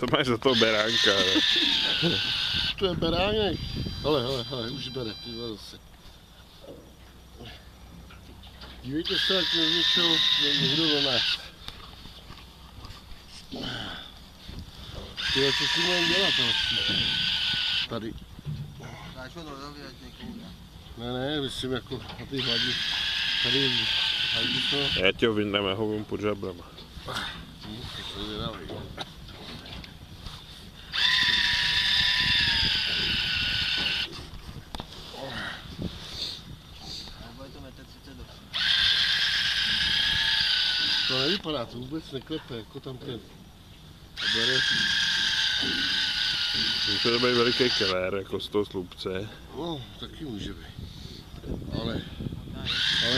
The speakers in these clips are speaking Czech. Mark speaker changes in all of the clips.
Speaker 1: To máš za toho beránka, ale.
Speaker 2: To je beránek. Hele, už bere, ty zase. Dívejte se, jak nezničil někdo do nás. Tyhle, co si můžeme dělat tady?
Speaker 3: Dáš ho do zavy, ať někomu dá.
Speaker 2: Ne, myslím jako na ty hladí. Tady hladí to.
Speaker 1: Já tě ho vyndám, já ho vím pod žabrama.
Speaker 2: To je vydavý. To nevypadá, to vůbec neklepe, jako tam ten bere.
Speaker 1: Může to být veliký keller, jako z toho slupce.
Speaker 2: No, taky může být. Ale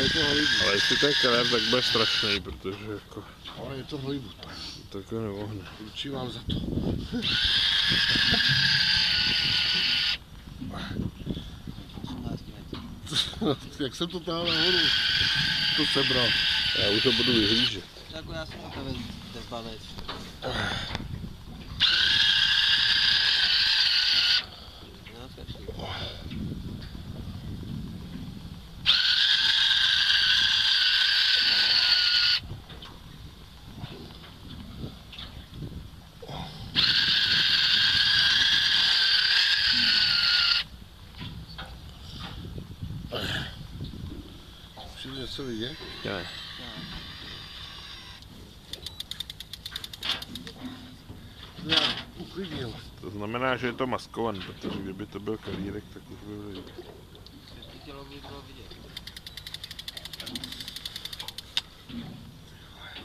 Speaker 2: je to Hollywood.
Speaker 1: Ale jestli to je keller, tak bude strašný, protože jako...
Speaker 2: Ale je to Hollywood.
Speaker 1: To jako nevohne.
Speaker 2: Určitě vám za to. Jak jsem to tahal nahoru, to sebral.
Speaker 1: Já už ho budu vyhlížet.
Speaker 3: Tak já jsem to ten pavec.
Speaker 2: Můžete něco vidět?
Speaker 1: Ne.
Speaker 2: Já uklidnil.
Speaker 1: To znamená, že je to maskovaný, protože kdyby to byl kalírek, tak už by byl vidět.
Speaker 3: Ty tělo by bylo vidět.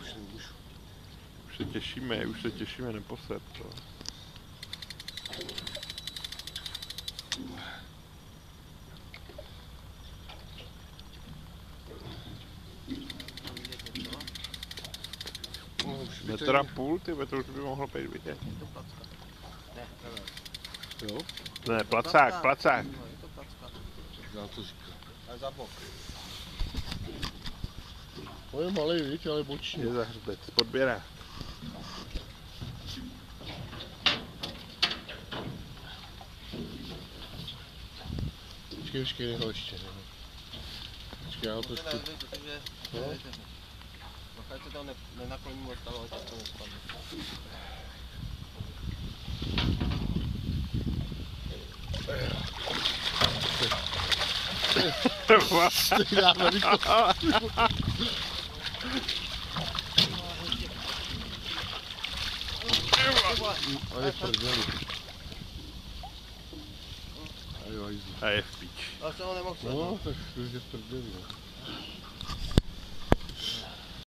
Speaker 2: Už nemůžu.
Speaker 1: Už se těšíme naposled. To. Metra půl, ty to už by mohlo být vidět.
Speaker 3: Je to placka. Ne,
Speaker 2: Jo?
Speaker 1: Ne, placák.
Speaker 3: No, je to placka.
Speaker 2: Já to říkám.
Speaker 3: A za bok.
Speaker 2: On je malý, víš, ale boční.
Speaker 1: Je za hřbec, podběrák.
Speaker 2: Počkej, neho ještě. Počkej, já ho trošku...
Speaker 3: Protože...
Speaker 2: No.
Speaker 3: Ať se tam nenakloní moc, ale ať to nespadne.
Speaker 2: Já velikost. A je v prdeli. A je v píči.
Speaker 3: Ale jsem ho nemohl
Speaker 2: No, tak už je v prdeli.